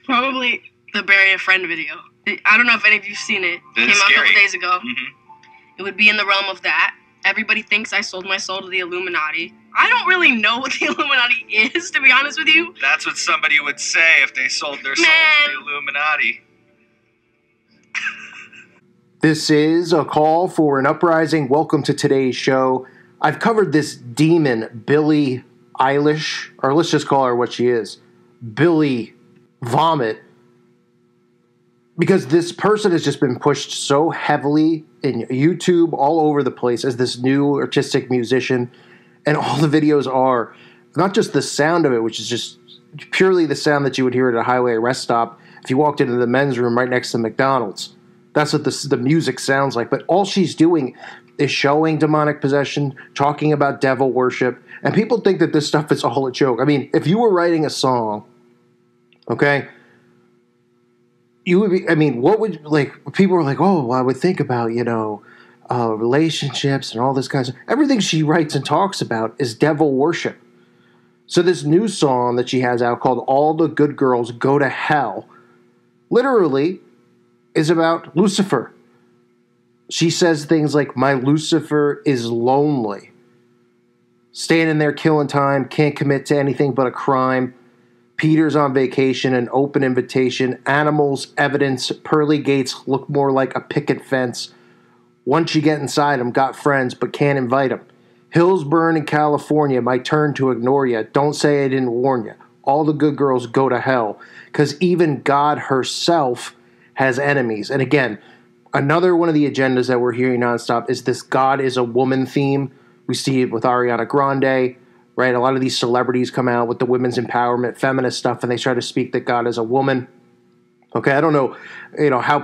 Probably the Bury a Friend video. I don't know if any of you've seen it. It came out a couple days ago. It would be in the realm of that. Everybody thinks I sold my soul to the Illuminati. I don't really know what the Illuminati is, to be honest with you. That's what somebody would say if they sold their soul to the Illuminati. This is a call for an uprising. Welcome to today's show. I've covered this demon, Billie Eilish, or let's just call her what she is, Billie Vomit, because this person has just been pushed so heavily in YouTube all over the place as this new artistic musician, and all the videos are not just the sound of it, which is just purely the sound that you would hear at a highway rest stop if you walked into the men's room right next to McDonald's. That's what the music sounds like. But all she's doing is showing demonic possession, talking about devil worship, and people think that this stuff is all a joke. I mean, if you were writing a song, okay, you would be, I mean, what would, like, people were like, oh, well, I would think about, relationships and all this kind of stuff. Everything she writes and talks about is devil worship. So this new song that she has out called All the Good Girls Go to Hell literally is about Lucifer. She says things like, my Lucifer is lonely. Standing there killing time, can't commit to anything but a crime. Peter's on vacation, an open invitation. Animals, evidence, pearly gates look more like a picket fence. Once you get inside them, got friends, but can't invite them. Hills burn in California, my turn to ignore you. Don't say I didn't warn you. All the good girls go to hell. Because even God herself has enemies. And again, another one of the agendas that we're hearing nonstop is this God is a woman theme. We see it with Ariana Grande, right? A lot of these celebrities come out with the women's empowerment, feminist stuff, and they try to speak that God is a woman. Okay, I don't know, how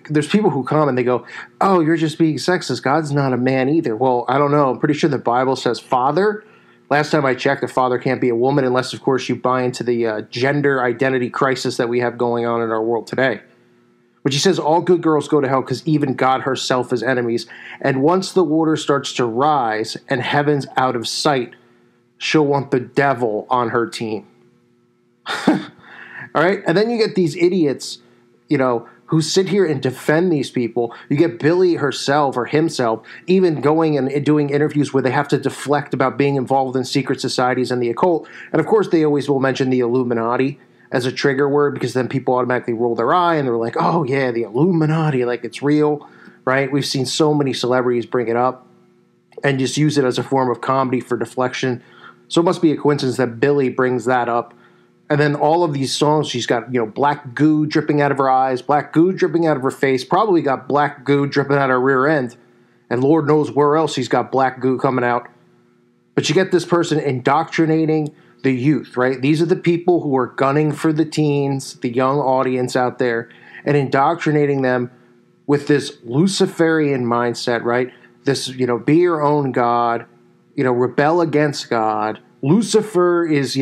there's people who come and they go, oh, you're just being sexist. God's not a man either. Well, I don't know. I'm pretty sure the Bible says father. Last time I checked, a father can't be a woman unless, of course, you buy into the gender identity crisis that we have going on in our world today. But she says all good girls go to hell because even God herself is enemies. And once the water starts to rise and heaven's out of sight, she'll want the devil on her team. All right? And then you get these idiots, who sit here and defend these people. You get Billie herself or himself even going and doing interviews where they have to deflect about being involved in secret societies and the occult. And, of course, they always will mention the Illuminati as a trigger word because then people automatically roll their eye and they're like, oh, yeah, the Illuminati, like it's real, right? We've seen so many celebrities bring it up and just use it as a form of comedy for deflection. So it must be a coincidence that Billie brings that up. And then all of these songs, she's got, black goo dripping out of her eyes, black goo dripping out of her face, probably got black goo dripping out her rear end. And Lord knows where else she's got black goo coming out. But you get this person indoctrinating the youth, right? These are the people who are gunning for the teens, the young audience out there, and indoctrinating them with this Luciferian mindset, right? This, be your own God, rebel against God. Lucifer is,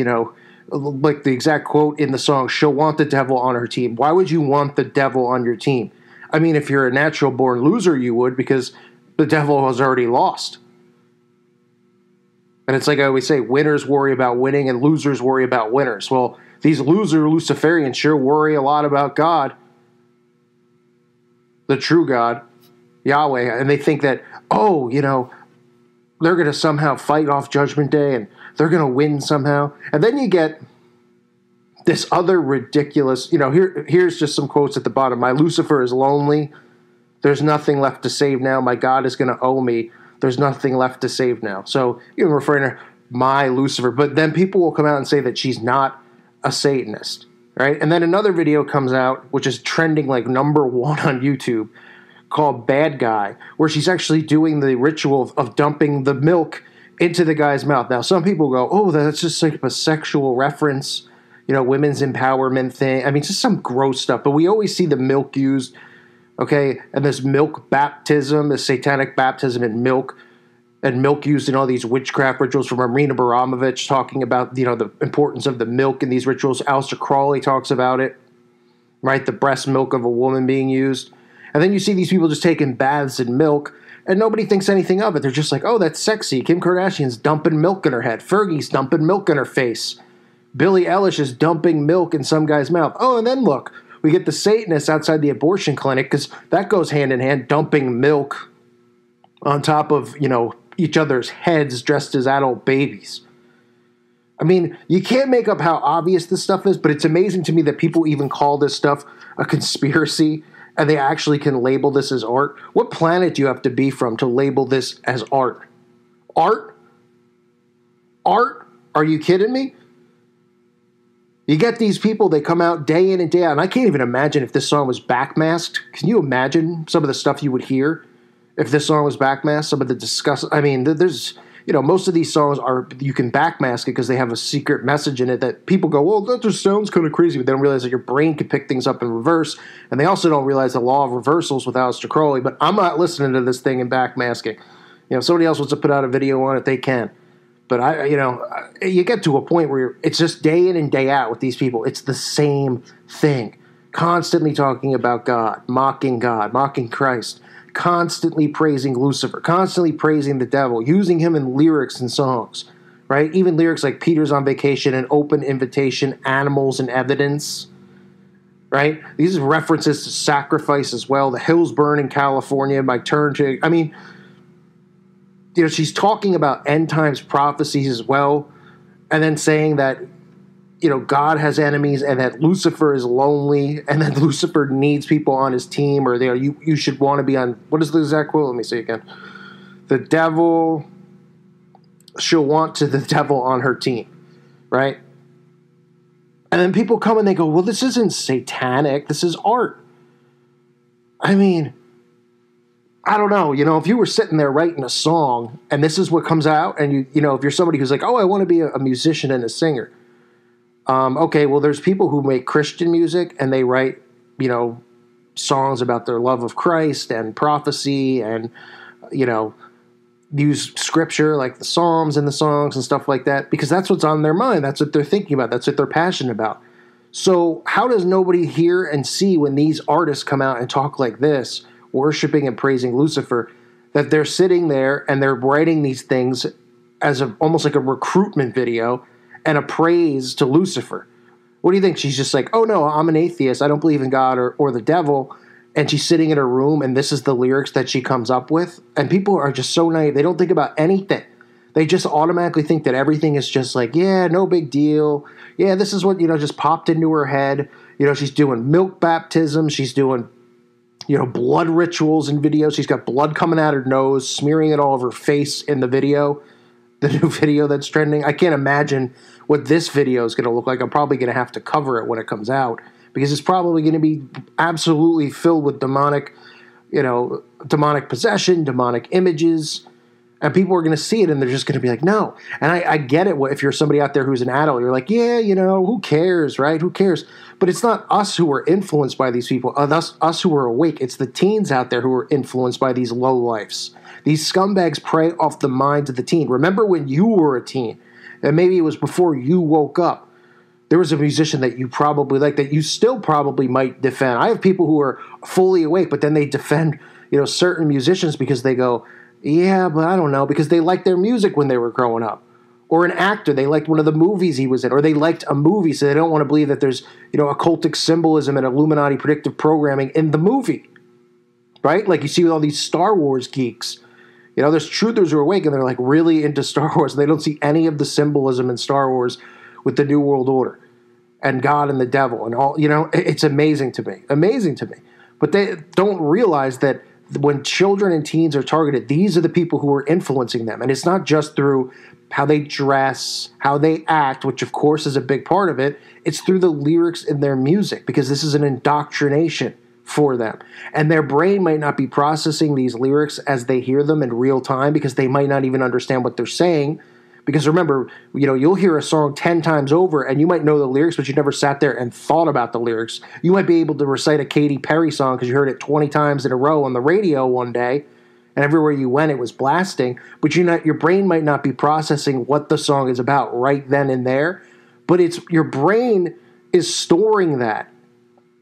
like the exact quote in the song, she'll want the devil on her team. Why would you want the devil on your team? I mean, if you're a natural born loser, you would, because the devil has already lost. And it's like I always say, winners worry about winning and losers worry about winners. Well, these loser Luciferians sure worry a lot about God, the true God, Yahweh. And they think that, they're going to somehow fight off Judgment Day and they're going to win somehow. And then you get this other ridiculous, here's just some quotes at the bottom. My Lucifer is lonely. There's nothing left to save now. My God is going to owe me. There's nothing left to save now. So you're referring to my Lucifer. But then people will come out and say that she's not a Satanist, right? And then another video comes out, which is trending like number one on YouTube, called Bad Guy, where she's actually doing the ritual of dumping the milk into the guy's mouth. Now, some people go, oh, that's just like a sexual reference, women's empowerment thing. I mean, just some gross stuff. But we always see the milk used, okay? And this milk baptism, this satanic baptism in milk, and milk used in all these witchcraft rituals from Marina Abramovich talking about, the importance of the milk in these rituals. Aleister Crowley talks about it, right? The breast milk of a woman being used. And then you see these people just taking baths in milk, and nobody thinks anything of it. They're just like, oh, that's sexy. Kim Kardashian's dumping milk in her head. Fergie's dumping milk in her face. Billie Eilish is dumping milk in some guy's mouth. Oh, and then look, we get the Satanists outside the abortion clinic, because that goes hand in hand, dumping milk on top of, each other's heads dressed as adult babies. I mean, you can't make up how obvious this stuff is, but it's amazing to me that people even call this stuff a conspiracy and they actually can label this as art. What planet do you have to be from to label this as art? Art? Art? Are you kidding me? You get these people, they come out day in and day out, and I can't even imagine if this song was backmasked. Can you imagine some of the stuff you would hear if this song was backmasked? Some of the there's... most of these songs you can backmask it because they have a secret message in it that people go, well, that just sounds kind of crazy, but they don't realize that your brain can pick things up in reverse, and they also don't realize the law of reversals with Aleister Crowley, but I'm not listening to this thing in backmasking. If somebody else wants to put out a video on it, they can. But you get to a point where it's just day in and day out with these people. It's the same thing. Constantly talking about God, mocking Christ, constantly praising Lucifer, constantly praising the devil, using him in lyrics and songs, right? Even lyrics like Peter's on Vacation, An Open Invitation, Animals and Evidence, right? These are references to sacrifice as well. The hills burn in California, my turn to... she's talking about end times prophecies as well, and then saying that, God has enemies and that Lucifer is lonely and that Lucifer needs people on his team, or you should want to be on, what is the exact quote? Let me see again. She'll want the devil on her team, right? And then people come and they go, well, this isn't satanic. This is art. I mean, I don't know. If you were sitting there writing a song and this is what comes out, and if you're somebody who's like, oh, I want to be a musician and a singer. Okay, well, there's people who make Christian music and they write, songs about their love of Christ and prophecy and, use scripture like the Psalms and the songs and stuff like that, because that's what's on their mind. That's what they're thinking about. That's what they're passionate about. So how does nobody hear and see when these artists come out and talk like this, worshiping and praising Lucifer, that they're sitting there and they're writing these things as almost like a recruitment video and a praise to Lucifer? What do you think? She's just like, oh no, I'm an atheist. I don't believe in God or the devil. And she's sitting in her room and this is the lyrics that she comes up with. And people are just so naive. They don't think about anything. They just automatically think that everything is just like, yeah, no big deal. Yeah, this is what, just popped into her head. She's doing milk baptism. She's doing, blood rituals in videos. She's got blood coming out her nose, smearing it all over her face in the video. The new video that's trending. I can't imagine what this video is going to look like. I'm probably going to have to cover it when it comes out because it's probably going to be absolutely filled with demonic possession, demonic images, and people are going to see it and they're just going to be like, no. And I get it. If you're somebody out there who's an adult, you're like, yeah, who cares, right? Who cares? But it's not us who are influenced by these people, us who are awake. It's the teens out there who are influenced by these lowlifes. These scumbags prey off the minds of the teen. Remember when you were a teen, and maybe it was before you woke up, there was a musician that you probably like, that you still probably might defend. I have people who are fully awake, but then they defend, certain musicians because they go, yeah, but I don't know, because they liked their music when they were growing up. Or an actor, they liked one of the movies he was in, or they liked a movie, so they don't want to believe that there's, occultic symbolism and Illuminati predictive programming in the movie. Right? Like you see with all these Star Wars geeks. There's truthers who are awake and they're like really into Star Wars and they don't see any of the symbolism in Star Wars with the New World Order and God and the devil and all, it's amazing to me. Amazing to me. But they don't realize that when children and teens are targeted, these are the people who are influencing them. And it's not just through how they dress, how they act, which of course is a big part of it. It's through the lyrics in their music because this is an indoctrination for them. And their brain might not be processing these lyrics as they hear them in real time because they might not even understand what they're saying. Because remember, you'll hear a song 10 times over and you might know the lyrics, but you never sat there and thought about the lyrics. You might be able to recite a Katy Perry song because you heard it 20 times in a row on the radio one day and everywhere you went it was blasting, but your brain might not be processing what the song is about right then and there, but your brain is storing that.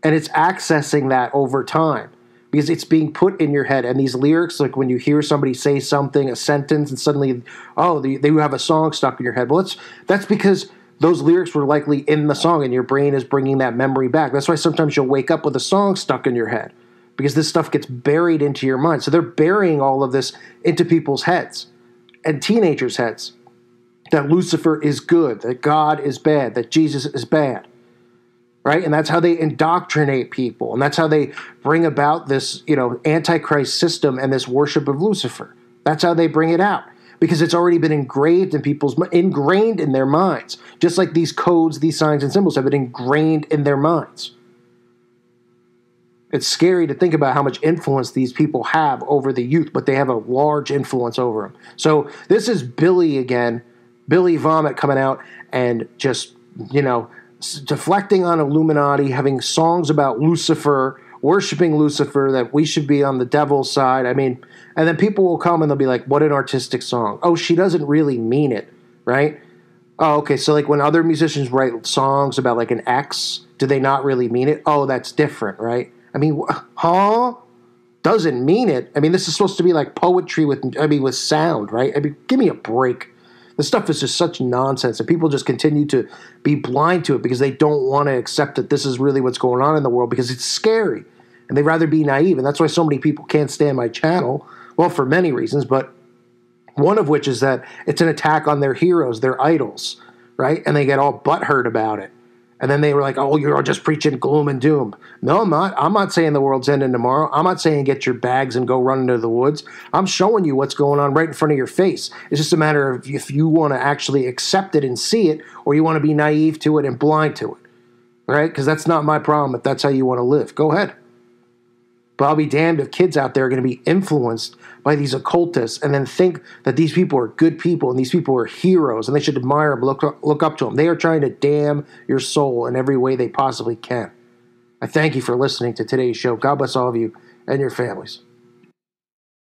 And it's accessing that over time because it's being put in your head. And these lyrics, like when you hear somebody say something, a sentence, and suddenly, they have a song stuck in your head. Well, that's because those lyrics were likely in the song, and your brain is bringing that memory back. That's why sometimes you'll wake up with a song stuck in your head, because this stuff gets buried into your mind. So they're burying all of this into people's heads and teenagers' heads, that Lucifer is good, that God is bad, that Jesus is bad, right? And that's how they indoctrinate people, and that's how they bring about this, Antichrist system and this worship of Lucifer. That's how they bring it out, because it's already been ingrained in their minds, just like these codes, these signs and symbols have been ingrained in their minds. It's scary to think about how much influence these people have over the youth, but they have a large influence over them. So this is Billie again, Billie Vomit coming out and just, deflecting on Illuminati, having songs about Lucifer, worshiping Lucifer, that we should be on the devil's side. I mean, and then people will come and they'll be like, what an artistic song. Oh, she doesn't really mean it, right? Oh, okay, so like when other musicians write songs about like an ex, do they not really mean it? Oh, that's different, right? I mean, doesn't mean it. I mean, this is supposed to be like poetry with sound, right? I mean, give me a break. This stuff is just such nonsense, and people just continue to be blind to it because they don't want to accept that this is really what's going on in the world, because it's scary, and they'd rather be naive. And that's why so many people can't stand my channel. Well, for many reasons, but one of which is that it's an attack on their heroes, their idols, right? And they get all butthurt about it. And then they were like, oh, you're just preaching gloom and doom. No, I'm not. I'm not saying the world's ending tomorrow. I'm not saying get your bags and go run into the woods. I'm showing you what's going on right in front of your face. It's just a matter of if you want to actually accept it and see it, or you want to be naive to it and blind to it, right? Because that's not my problem if that's how you want to live. Go ahead. But I'll be damned if kids out there are going to be influenced by these occultists and then think that these people are good people and these people are heroes and they should admire them, look up to them. They are trying to damn your soul in every way they possibly can. I thank you for listening to today's show. God bless all of you and your families.